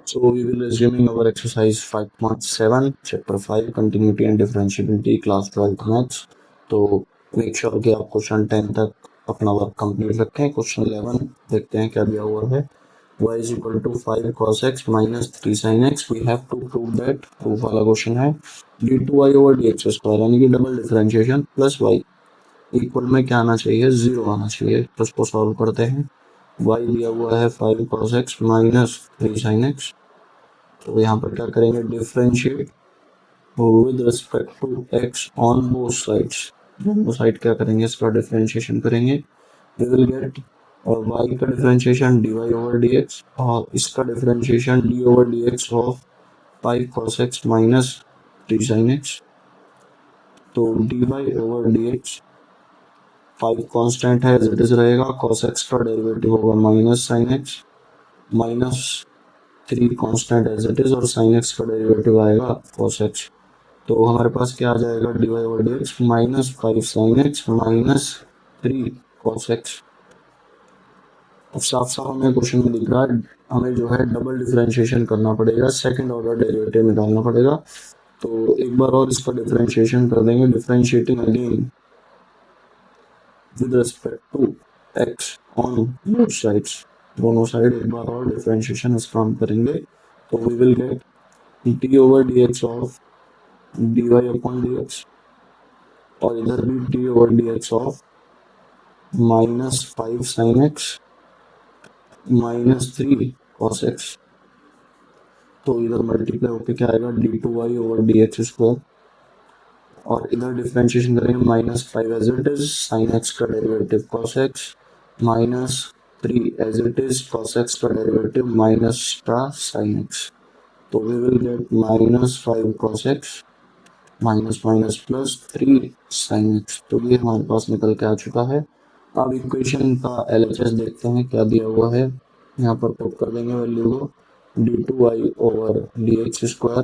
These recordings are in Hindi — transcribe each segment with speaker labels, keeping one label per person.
Speaker 1: So we will resuming our exercise 5.7, chapter 5, continuity and differentiability, class 12th maths. तो make sure कि आप क्वेश्चन 10 तक अपना वर्क कंप्लीट रखें. क्वेश्चन 11 देखते हैं क्या दिया हुआ है. y is equal to 5 cos x minus 3 sin x. We have to prove that. Proof वाला क्वेश्चन है. d2y over dx स्क्वायर यानी कि double differentiation plus y equal में क्या आना चाहिए, 0 आना चाहिए. तो उसको सॉल्व करते हैं. y दिया हुआ है 5 cos x minus 3 sin x. तो यहाँ पर क्या करेंगे, differentiate with respect to x on both sides. दोनों साइड क्या करेंगे, इसका डिफरेंशिएशन करेंगे. वी विल गेट और y का डिफरेंशिएशन dy ओवर dx और इसका differentiation d over dx of 5 cos x minus 3 sin x. तो dy ओवर dx 5 कांस्टेंट है, एज इट इज रहेगा. cos x का डेरिवेटिव होगा minus sin x minus 3 constant as it is और sin x का डेरिवेटिव आएगा cos x. तो हमारे पास क्या आ जाएगा, dy over dx minus 5 sin x minus 3 cos x. अब साफ साफ हमें क्वेश्चन में दिख रहा है हमें जो है डबल डिफरेंशिएशन करना पड़ेगा, सेकंड ऑर्डर डेरिवेटिव निकालना पड़ेगा. तो एक बार और इसका डिफरेंशिएशन कर देंगे. Differentiating again with respect to x on both sides. दोनों साइड एक बार और डिफरेंशिएशन इसका हम करेंगे. तो we will get d over dx of dy upon dx और इधर भी d over dx of minus 5 sin x minus 3 cos x. तो इधर मल्टीप्लाई होकर क्या आएगा, d2y ओवर dx स्क्वायर और इधर डिफरेंशिएशन करेंगे minus 5 as it is sin x का derivative cos x minus 3 as it is cos x का डेरिवेटिव माइनस का sin x. तो we will get minus 5 cos x minus minus plus 3 sin x. तो ये हमारे पास निकल के आ चुका है. अब इक्वेशन का LHS देखते हैं क्या दिया हुआ है. यहाँ पर पुट कर देंगे वैल्यू को, d2y over dx square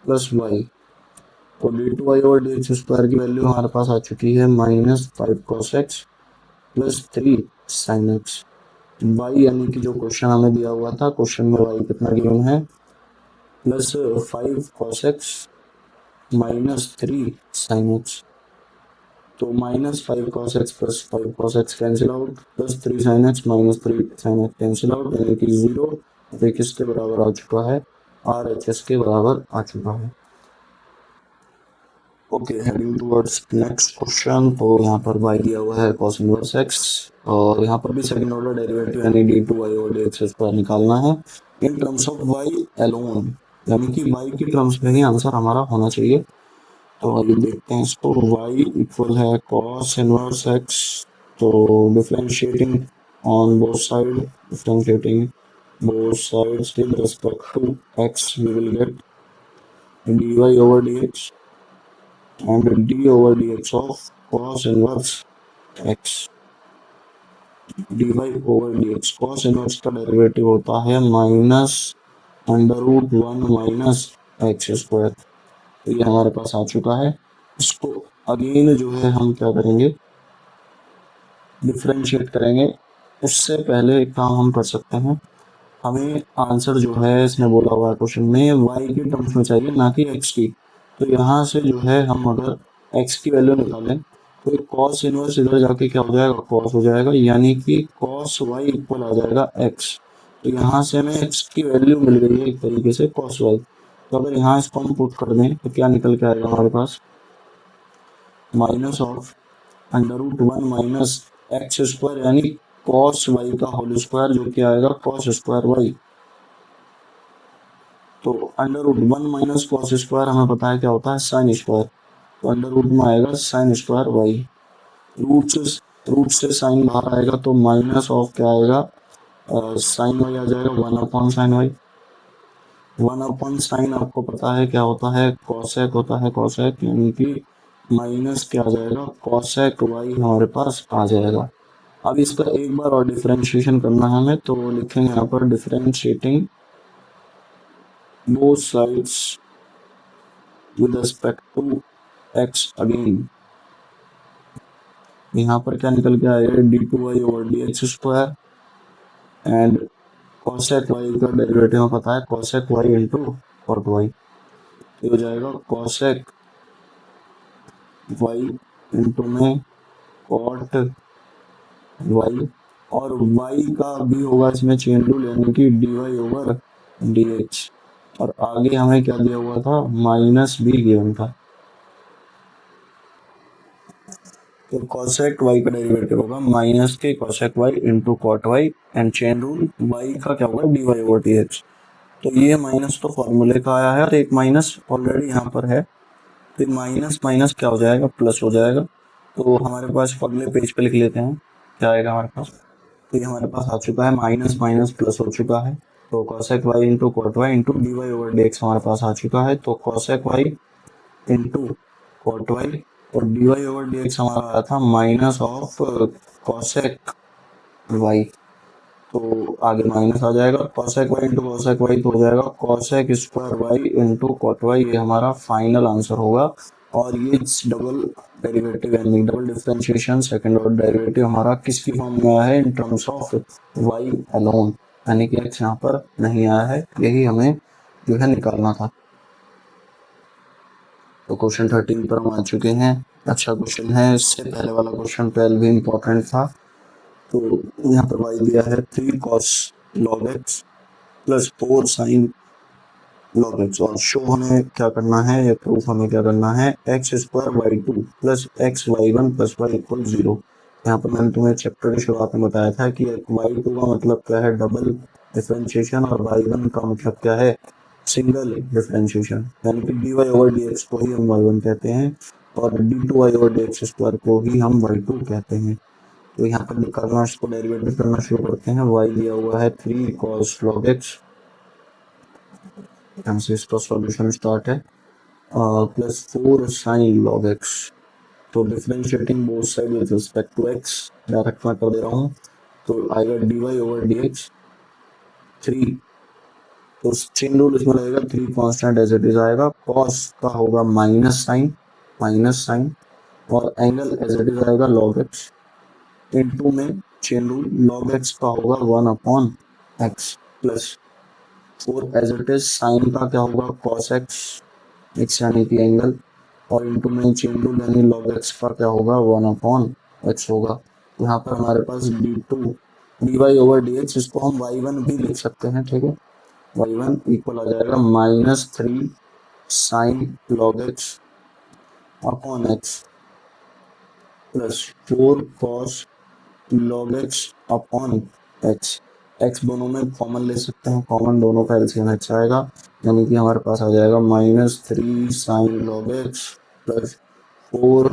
Speaker 1: plus y. तो d2y ओवर dx स्क्वायर की वैल्यू हमारे पास आ चुकी है minus 5 cos x plus 3 sin x. y यानी कि जो क्वेश्चन हमें दिया हुआ था, क्वेश्चन में y कितना गिवन है, plus 5 cos x minus 3 sin x. तो minus 5 cos x plus 5 cos x cancel out, plus 3 sin x minus 3 sin x cancel out, यानी कि 0 किसके बराबर आ चुका है, RHS के बराबर आ चुका है. Okay, heading towards next question. तो यहाँ पर y दिया हुआ है cos इनवर्स x और यहाँ पर भी सेकंड ऑर्डर डेरिवेटिव यानी d2y ओवर dx स्क्वायर निकालना है in terms of y alone, यानी कि y की टर्म्स में ही आंसर हमारा होना चाहिए. तो अभी देखते हैं इसको. y इक्वल है cos इनवर्स x. तो differentiating on both side, differentiating both sides with respect to x, we will get dy over dx and d over dx of cos inverse x. dy over dx cos inverse का डेरिवेटिव होता है minus under root 1 minus x square. तो ये हमारे पास आ चुका है. इसको अगेन जो है हम क्या करेंगे, डिफरेंशिएट करेंगे. उससे पहले एक काम हम कर सकते हैं, हमें आंसर जो है इसने बोला हुआ है क्वेश्चन में y की टर्म्स में चाहिए, ना कि x की. तो यहाँ से जो है हम अगर x की वैल्यू निकालें तो cos इनवर्स इधर जाके क्या हो जाएगा, cos हो जाएगा, यानी कि cos y इक्वल आ जाएगा x. तो यहाँ से हमें x की वैल्यू मिल गई है एक तरीके से cos y. तो अगर यहाँ इसको हम पुट कर दें तो क्या निकल के आएगा हमारे पास, minus of under root 1 minus x square यानी cos y का होल स्क्वायर जो कि आएगा cos स्क्वायर y. तो under root 1 minus cos square हमें पता है क्या होता है, sin स्क्वायर. तो अंडर रूट में आएगा sin स्क्वायर y. रूट से sin बाहर आएगा तो माइनस ऑफ क्या आएगा, sin y आ जाएगा 1 upon sin y. 1 upon sin आपको पता है क्या होता है, cosec होता है cosec, यानी कि माइनस क्या आ जाएगा cosec y हमारे पास आ जाएगा. अब इसका एक बार और डिफरेंशिएशन करना है हमें. तो लिखेंगे यहाँ पर differentiating both sides with respect to x again. यहाँ पर क्या निकल के आएगा, d2y over dx square and cosec y का डेरिवेटिव पता है, cosec Y into cot y, ये हो जाएगा कॉसेक वाई इंटू में कॉट वाई, और वाई का भी होगा इसमें चेन रूल, यानी कि d Y over d h, और आगे हमें क्या दिया हुआ था, माइनस बी गिवन था। तो कॉसेक वाई का डेरिवेटिव होगा माइनस के cosec Y into cot y, and chain rule y का क्या होगा, d Y over d h. तो ये माइनस तो फॉर्मूले का आया है और एक माइनस ऑलरेडी यहाँ पर है, फिर माइनस माइनस क्या हो जाएगा, प्लस हो जाएगा। तो हमारे पास अगले पेज पे लिख लेते हैं क्या आएगा हमारे पास। तो ये हमारे पास आ चुका है, माइनस माइनस प्लस हो चुका है, तो cosec Y into cot Y into D Y over D X हमारे पास आ चुका है। तो cosec Y into cot Y और D Y over D X हमारा आया था माइनस ऑफ कॉसेक वाई, तो आगे माइनस आ जाएगा, cosec Y into cosec y तो हो जाएगा cosec square y into cot y, ये हमारा फाइनल आंसर होगा। और ये डबल डेरिवेटिव यानी double differentiation second order derivative हमारा किसकी फॉर्म में आया है, in terms of y alone, यानी कि एक्स यहाँ पर नहीं आया है, यही हमें जो है निकालना था। तो क्वेश्चन 13 पर हम आ चुके हैं, अच्छा क्वेश्चन है, इससे पहले वाला क्वेश्चन 12 भी इम्पोर्टेंट था। तो यहाँ पर वाई दिया है 3 cos log x plus 4 sin log x, और शो हमें क्या करना है, या प्रूफ हमें क्या करना है, x square y two plus x y one plus y equal 0। यहाँ पर मैंने तुम्हें चैप्टर की शुरुआत में बताया था कि वाई टू का मतलब क्या है, डबल डिफरेंशिएशन, और वाई वन का मतलब क्या है, सिंगल डिफरेंशिएशन, यानी कि d Y over D x को ही हम वाई वन कहते हैं और d two y over D x square को ही हम वाई टू कहते हैं। तो यहाँ पर निकालना, इसको डेरिवेटिव करना शुरू करते हैं। y दिया हुआ है 3 cos log x, यहाँ से इसका सॉल्यूशन स्टार्ट है, प्लस 4 sin log x। तो differentiating both side with respect to x, direct मैं कर दे रहा हूँ, तो आएगा dy ओवर dx 3, तो चेन रूल इसमें लगेगा 3 कांस्टेंट एज इट इज आएगा, cos का होगा माइनस साइन, और एंगल एज इट इज आएगा log x, इंटू में चेन रूल log x का होगा 1 upon x plus 4 as it is, sine का क्या होगा cos x यानी कि एंगल, और इंटू में चेन रूल यानी log x का क्या होगा 1 अपॉन x होगा। यहाँ पर हमारे पास d2 dy ओवर dx, इसको हम y1 भी लिख सकते हैं, ठीक है, y1 इक्वल आ जाएगा minus 3 sine log x upon x plus 4 cos log x upon x, x दोनों में कॉमन ले सकते हैं, कॉमन दोनों का एलसीएम x आएगा, यानी कि हमारे पास आ जाएगा minus 3 sine log x plus 4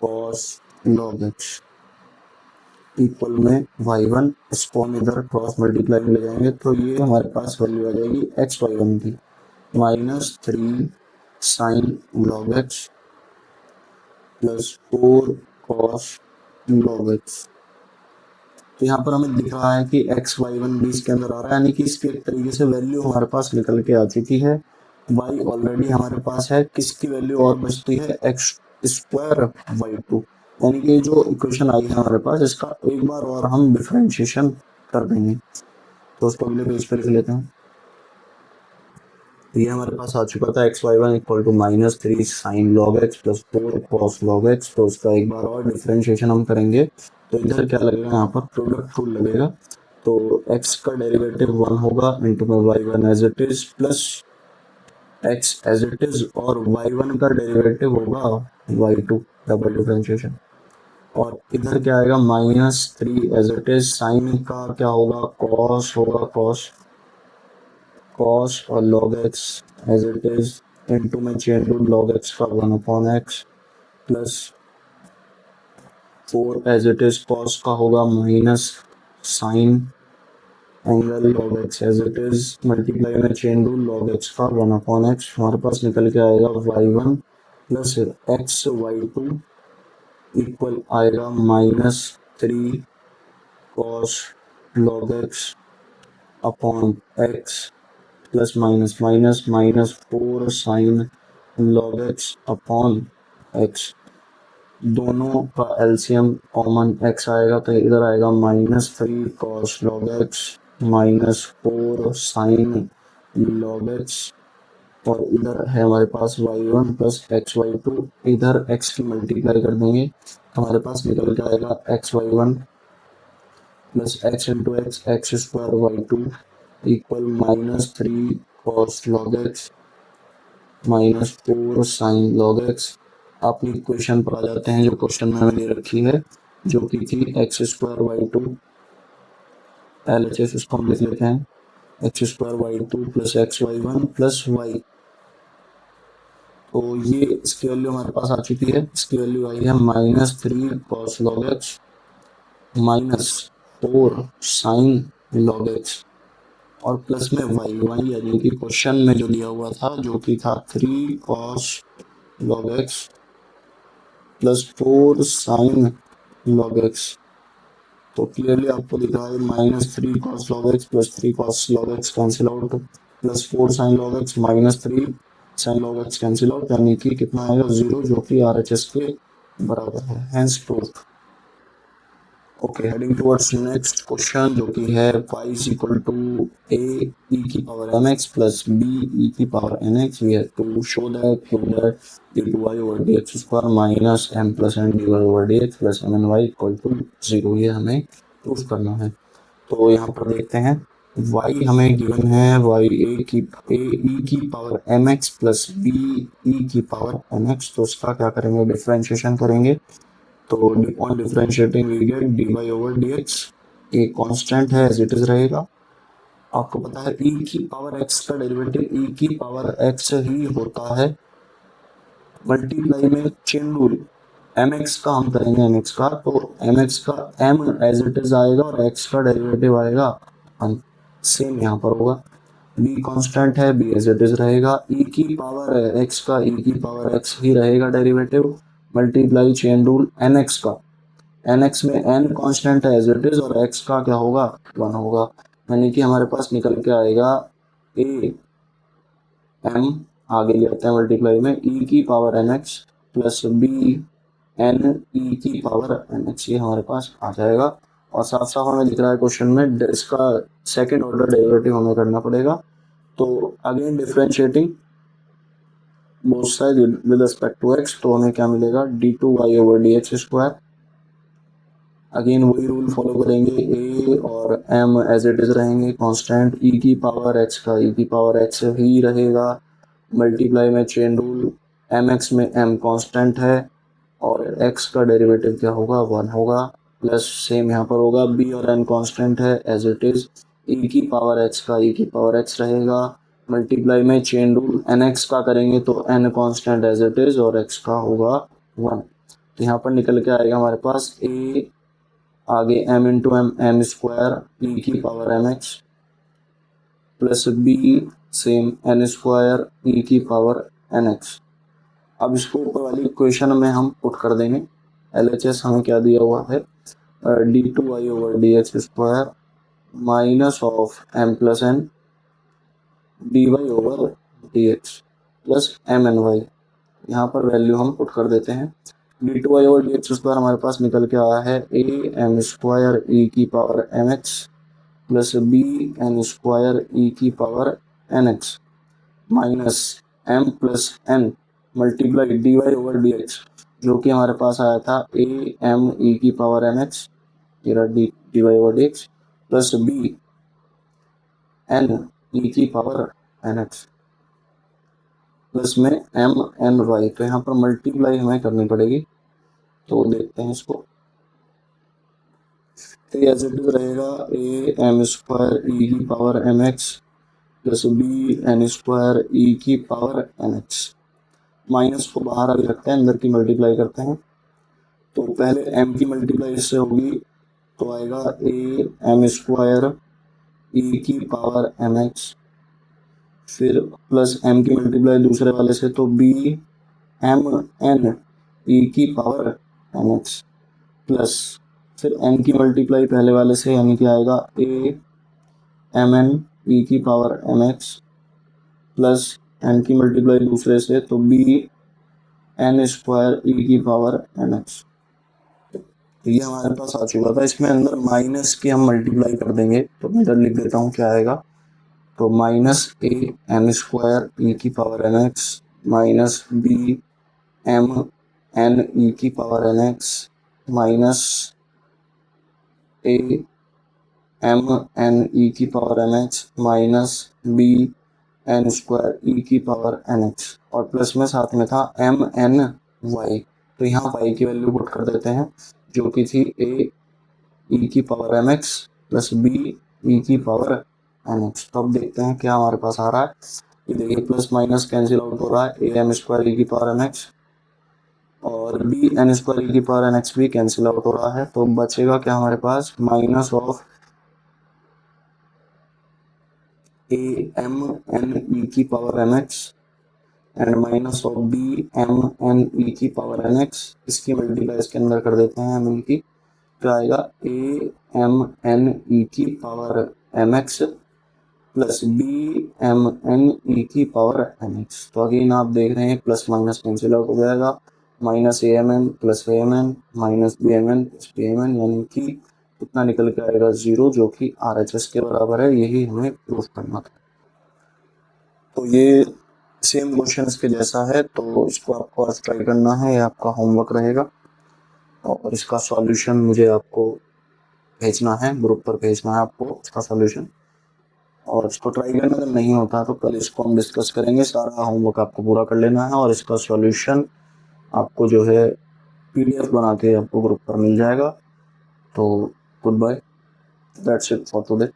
Speaker 1: cos log x equal में y1, इसको हम इधर क्रॉस मल्टीप्लाई में ले जाएंगे, तो ये हमारे पास वैल्यू आ जाएगी एक्स वाई वन की, minus 3 sine log x plus 4 cos log x। तो यहाँ पर हमें दिख रहा है कि एक्स वाई वन भी इसके अंदर आ रहा है, यानी कि इसकी एक तरीके से वैल्यू हमारे पास निकल के आ चुकी है, वाई ऑलरेडी हमारे पास है, किसकी वैल्यू और बचती है, एक्स स्क्वायर वाई टू, यानी कि जो इक्वेशन आई है हमारे पास, इसका एक बार और हम डिफरेंशिएशन कर देंगे। तो उसको अगले पेज पे लिख लेते हैं। तो ये हमारे पास आ चुका था x y one equal to minus 3 sine log x plus 4 cos log x, तो उसका एक बार और डिफरेंशिएशन हम करेंगे। तो इधर क्या लगेगा, यहाँ पर प्रोडक्ट रूल लगेगा, तो x का डेरिवेटिव 1 होगा इंटू में y1 as it is plus x as it is, और y1 का डेरिवेटिव होगा y2 डबल डिफरेंशिएशन, और इधर क्या आएगा minus 3 as it is, sine का क्या होगा cos होगा cos और log x as it is, into में चेन रूल log x का 1 upon x plus 4 as it is, cos का होगा minus sine angle log x as it is, multiply में चेन रूल log x का 1 अपॉन x, हमारे पास निकल के आएगा y1 plus x y2 equal आएगा minus 3 cos log x upon x plus minus minus minus 4 sine log x upon x, दोनों का एलसीएम कॉमन x आएगा, तो इधर आएगा minus 3 cos log x -4 sign log x, और इधर है हमारे पास y1 प्लस xy2, इधर x की मल्टीप्लाई कर देंगे हमारे पास निकल के आएगा xy1 plus x into x square y2 equal -3 cos log x -4 sign log x. अपनी इक्वेशन पर आ जाते हैं जो क्वेश्चन में हमें दे रखी है, जो कि थी एक्स स्क्वायर y2, LHS इसको हम लिख लेते हैं, x square y2 plus xy1 plus y। तो ये इसकी वैल्यू हमारे पास आ चुकी है, इसकी वैल्यू आई है -3 cos log x -4 sign log x और प्लस में y1, यानी कि क्वेश्चन में जो दिया हुआ था जो कि था 3 cos log x plus 4 sign log x. तो क्लियरली आपको दिख रहा है -3 cos log x plus 3 cos log x cancel out, plus 4 sign log x -3 sine log x cancel out, यानी कि कितना आएगा 0, जो कि RHS के बराबर है, hence proof. Okay, heading towards next question, जो कि है y is equal to a e की power mx plus b e की power nx। We have to show that d2y over dx square minus m plus n dy over dx plus mny equal to 0, ये हमें प्रूफ करना है। तो यहाँ पर देखते हैं y हमें गिवन है y a e की power mx plus b e की पावर nx। तो उसका क्या करेंगे, डिफरेंशिएशन करेंगे। तो on differentiating we get dy over dx, ये कांस्टेंट है, एज इट इज रहेगा। आपको पता है e की पावर x का डेरिवेटिव e की पावर x ही होता है, मल्टीप्लाई में चेन रूल mx का हम करेंगे mx का, तो mx का m एज इट इज आएगा और x का डेरिवेटिव आएगा 1, सेम यहाँ पर होगा। b कांस्टेंट है, b एज इट इज रहेगा, e की पावर x का e की पावर x ही रहेगा derivative, multiply chain rule nx का, nx में n कांस्टेंट है एज इट इज और x का क्या होगा 1 होगा, यानी कि हमारे पास निकल के आएगा a m, आगे ले आते हैं मल्टीप्लाई में e की power nx plus b n e की पावर nx, ये हमारे पास आ जाएगा। और साथ साथ हमें दिख रहा है क्वेश्चन में इसका सेकेंड ऑर्डर डेरिवेटिव हमें करना पड़ेगा। तो again differentiating both side with respect to x, तो हमें क्या मिलेगा d2y over dx square. Again वही रूल फॉलो करेंगे, a और m एज इट इज रहेंगे कांस्टेंट, e की पावर x का e की पावर x ही रहेगा, मल्टीप्लाई में चेन रूल, mx में m कांस्टेंट है और x का डेरिवेटिव क्या होगा 1 होगा, प्लस सेम यहाँ पर होगा b और n कांस्टेंट है एज इट इज, e की पावर x का e की पावर x रहेगा, मल्टीप्लाई में चेन रूल nx का करेंगे तो n constant as it is और x का होगा 1। तो यहाँ पर निकल के आएगा हमारे पास a, आगे m into m square e की power mx plus b same n square e की पावर nx। अब इसको ऊपर वाली इक्वेशन में हम पुट कर देंगे, LHS हमें क्या दिया हुआ है d2y over dx square minus of m plus n dy over dx plus mny, यहाँ पर वैल्यू हम पुट कर देते हैं। d2y ओवर dx स्क्वायर हमारे पास निकल के आया है a m स्क्वायर e की power mx plus b n square e की power nx minus m plus n multiply dy over dx, जो कि हमारे पास आया था a m e की पावर mx, ये dy over dx plus b n e की पावर nx प्लस में m n y। तो यहाँ पर मल्टीप्लाई हमें करनी पड़ेगी, तो देखते हैं इसको। तो एज इट इज रहेगा a m स्क्वायर e की power mx plus b n square e की पावर nx, माइनस को बाहर अभी रखते हैं, अंदर की मल्टीप्लाई करते हैं। तो पहले m की मल्टीप्लाई इससे होगी तो आएगा a m स्क्वायर e की पावर mx, फिर प्लस m की मल्टीप्लाई दूसरे वाले से तो b m n e की पावर mx प्लस फिर n की मल्टीप्लाई पहले वाले से, यानी कि आएगा a m n e की पावर mx प्लस n की मल्टीप्लाई दूसरे से तो b n स्क्वायर e की पावर nx। तो ये हमारे पास आ चुका था। इसमें अंदर माइनस की हम मल्टीप्लाई कर देंगे, तो मैं इधर लिख देता हूँ क्या आएगा। तो minus A N square E की power N X minus B M N E की power N X minus A M N E की power N X minus B N square E की पावर एन एक्स, और प्लस में साथ में था एम एन वाई। तो यहाँ वाई की वैल्यू पुट कर देते हैं, जो कि थी ए ई की power m x plus b e की पावर एन एक्स। तो अब देखते हैं क्या हमारे पास आ रहा है। ये देखिए प्लस माइनस कैंसिल आउट हो रहा है, ए एम स्क्वायर ई की पावर एन एक्स और बी एन स्क्वायर ई की पावर एन एक्स भी कैंसिल आउट हो रहा है। तो बचेगा क्या हमारे पास, minus of A M N E की power N X and minus of B M N E की पावर एन एक्स। इसकी मल्टीप्लाई इसके अंदर कर देते हैं एम की, क्या आएगा ए एम एन ई की power m x plus b M N E की पावर एन एक्स। तो अगेन आप देख रहे हैं प्लस माइनस कैंसिल आउट हो जाएगा, minus A M n plus a M n minus B M n plus b M n, यानी कि कितना निकल के आएगा 0, जो कि आर एच एस के बराबर है। यही हमें प्रूफ करना था। तो ये सेम क्वेश्चन के जैसा है, तो इसको आपको आज ट्राई करना है, ये आपका होमवर्क रहेगा। और इसका सॉल्यूशन मुझे आपको भेजना है, ग्रुप पर भेजना है आपको इसका सॉल्यूशन, और इसको ट्राई करना अगर नहीं होता तो कल इसको हम डिस्कस करेंगे। सारा होमवर्क आपको पूरा कर लेना है और इसका सॉल्यूशन आपको जो है पीडीएफ बना के आपको ग्रुप पर मिल जाएगा। तो good bye, that's it for today.